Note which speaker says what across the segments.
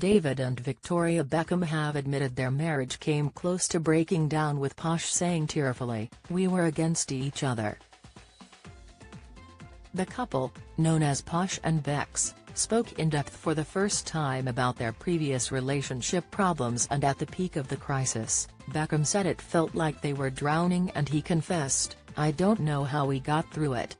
Speaker 1: David and Victoria Beckham have admitted their marriage came close to breaking down, with Posh saying tearfully, "We were against each other." The couple, known as Posh and Becks, spoke in depth for the first time about their previous relationship problems, and at the peak of the crisis, Beckham said it felt like they were drowning, and he confessed, "I don't know how we got through it."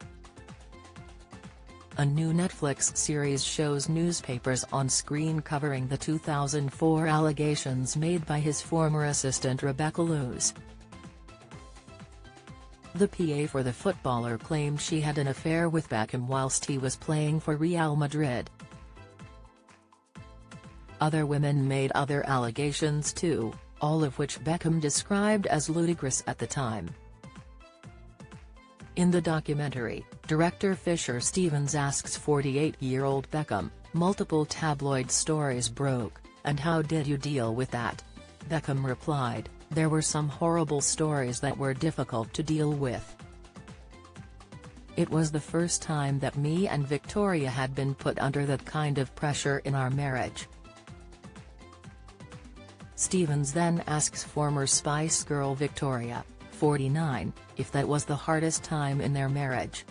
Speaker 1: A new Netflix series shows newspapers on screen covering the 2004 allegations made by his former assistant Rebecca Lewis. The PA for the footballer claimed she had an affair with Beckham whilst he was playing for Real Madrid. Other women made other allegations too, all of which Beckham described as ludicrous at the time. In the documentary, director Fisher Stevens asks 48-year-old Beckham, "Multiple tabloid stories broke, and how did you deal with that?" Beckham replied, "There were some horrible stories that were difficult to deal with. It was the first time that me and Victoria had been put under that kind of pressure in our marriage." Stevens then asks former Spice Girl Victoria, 49, if that was the hardest time in their marriage.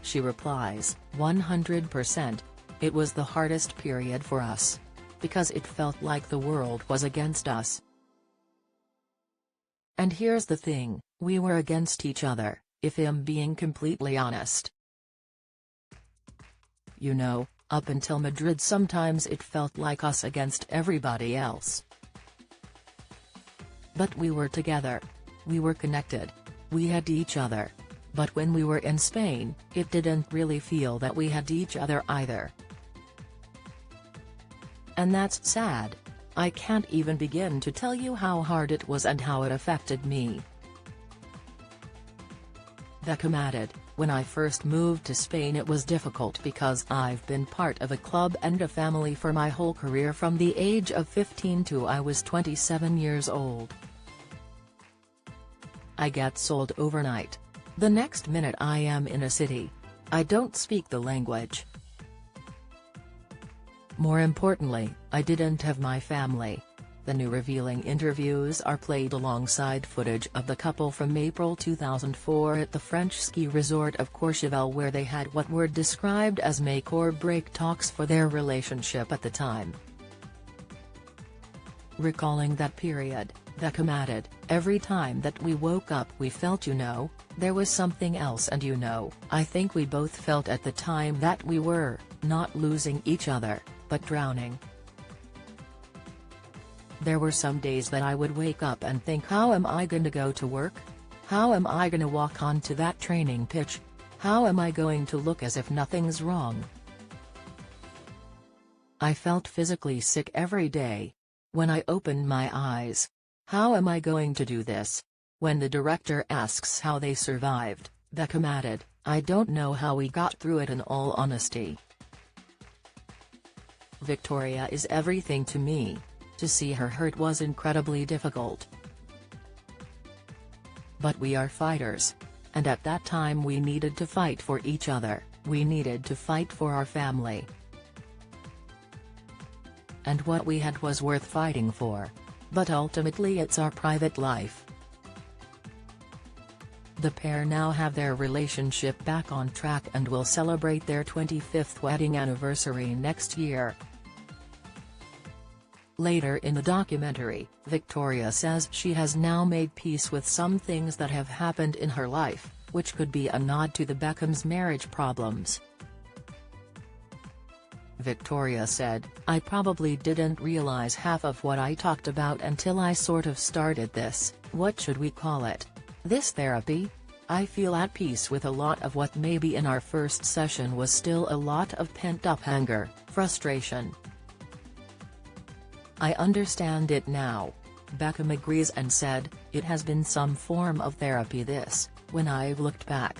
Speaker 1: She replies, 100%. It was the hardest period for us. Because it felt like the world was against us. And here's the thing, we were against each other, if I'm being completely honest. You know, up until Madrid sometimes it felt like us against everybody else. But we were together. We were connected. We had each other. But when we were in Spain, it didn't really feel that we had each other either. And that's sad. I can't even begin to tell you how hard it was and how it affected me." Beckham added, "When I first moved to Spain it was difficult because I've been part of a club and a family for my whole career from the age of 15 to I was 27 years old. I get sold overnight. The next minute I am in a city. I don't speak the language. More importantly, I didn't have my family." The new revealing interviews are played alongside footage of the couple from April 2004 at the French ski resort of Courchevel, where they had what were described as make or break talks for their relationship at the time. Recalling that period, Beckham added, "Every time that we woke up we felt, there was something else, and I think we both felt at the time that we were, not losing each other, but drowning. There were some days that I would wake up and think, how am I going to go to work? How am I going to walk onto that training pitch? How am I going to look as if nothing's wrong? I felt physically sick every day. When I opened my eyes, how am I going to do this?" When the director asks how they survived, Beckham added, "I don't know how we got through it, in all honesty. Victoria is everything to me. To see her hurt was incredibly difficult. But we are fighters. And at that time we needed to fight for each other, we needed to fight for our family. And what we had was worth fighting for. But ultimately it's our private life." The pair now have their relationship back on track and will celebrate their 25th wedding anniversary next year. Later in the documentary, Victoria says she has now made peace with some things that have happened in her life, which could be a nod to the Beckhams' marriage problems. Victoria said, "I probably didn't realize half of what I talked about until I sort of started this, what should we call it? This therapy? I feel at peace with a lot of what maybe in our first session was still a lot of pent-up anger, frustration. I understand it now." Beckham agrees and said, "It has been some form of therapy this, when I've looked back."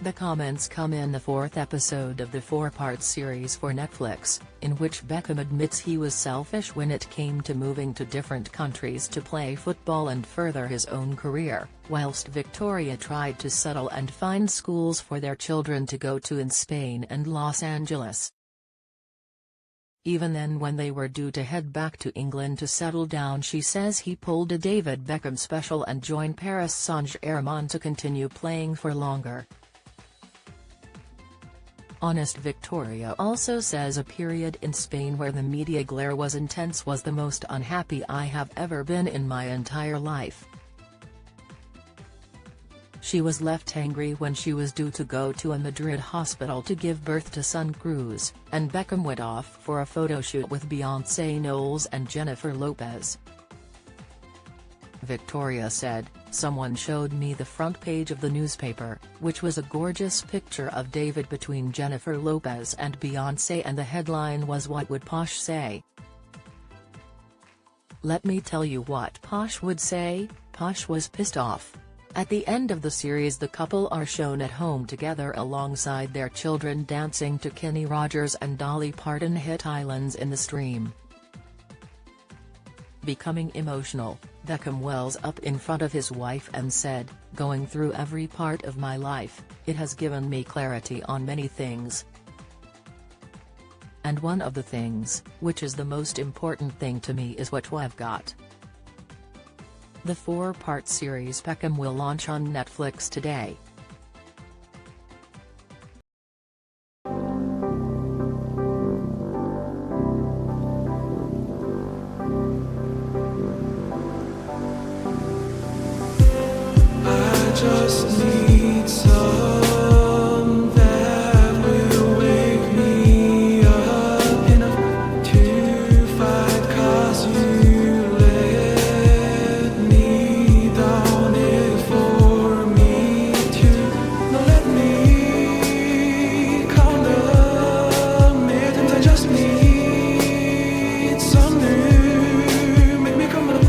Speaker 1: The comments come in the fourth episode of the four-part series for Netflix, in which Beckham admits he was selfish when it came to moving to different countries to play football and further his own career, whilst Victoria tried to settle and find schools for their children to go to in Spain and Los Angeles. Even then, when they were due to head back to England to settle down, she says he pulled a David Beckham special and joined Paris Saint-Germain to continue playing for longer. Honest Victoria also says a period in Spain where the media glare was intense was the most unhappy I have ever been in my entire life. She was left angry when she was due to go to a Madrid hospital to give birth to son Cruz, and Beckham went off for a photo shoot with Beyoncé Knowles and Jennifer Lopez. Victoria said, "Someone showed me the front page of the newspaper, which was a gorgeous picture of David between Jennifer Lopez and Beyoncé, and the headline was 'What would Posh say?' Let me tell you what Posh would say. Posh was pissed off." At the end of the series, the couple are shown at home together alongside their children dancing to Kenny Rogers and Dolly Parton hit Islands in the Stream. Becoming emotional, Beckham wells up in front of his wife and said, "Going through every part of my life, it has given me clarity on many things. And one of the things, which is the most important thing to me, is what I've got." The 4-part series Beckham will launch on Netflix today.
Speaker 2: I just need some that will wake me up enough to fight, 'cause you let me down it for me to. Now let me count the minutes. I just need some new, make me come up.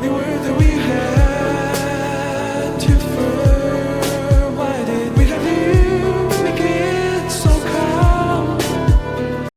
Speaker 2: We were that we had to first.